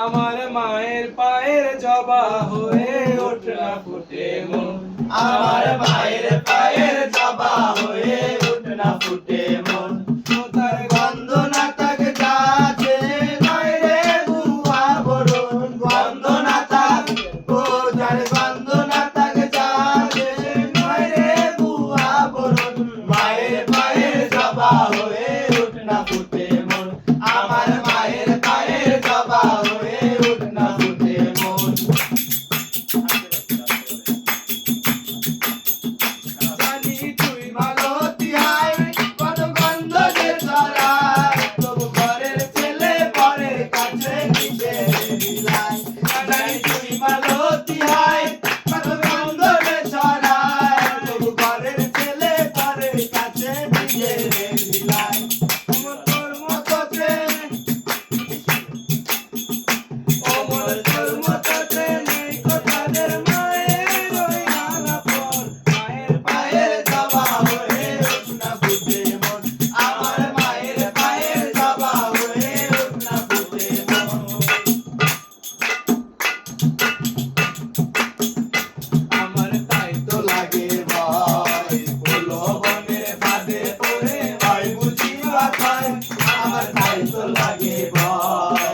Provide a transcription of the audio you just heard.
আমার মায়ের পায়ের জবা হয়ে ওঠে না ফুটে মন, আমার মায়ের পায়ের জবা হয়ে ওঠে না ফুটে মন। তার গন্ধ না থাক যাচ্ছে নয় রে বুয়া বরণ, গন্ধ না থাক ও যার গন্ধ না থাক যাচ্ছে নয় রে বুয়া বরণ। মায়ের পায়ের জবা হয়ে ওঠে না ফুটে মন, আমার মায়ের পায়ের জবা হয়ে ওঠে না ফুটে মন। জানি তুই মালতী হায় কত গন্ধ যে ছড়ায়, তবু ঘরের ছেলে পরের কাছে নিজের বিলায়। জানি তুই মালতী হায় কত গন্ধ যে ছড়ায়, তবু ঘরের ছেলে পরের কাছে নিজের বিলায়। তোর মতো প্রেম, ওমর তোর মতো প্রেম নেই তো তাদের মায়ের ওই আলাপন, মায়ের পায়ের জবা হয়ে ওঠে না ফুটে মন, আমার মায়ের পায়ের জবা হয়ে ওঠে না ফুটে মন। আমার তাই তো লাগে ভয় ফুলো বনের ফাঁদে পড়ে হয় বুঝি মাথায়, আমার তাই তো লাগে ভয়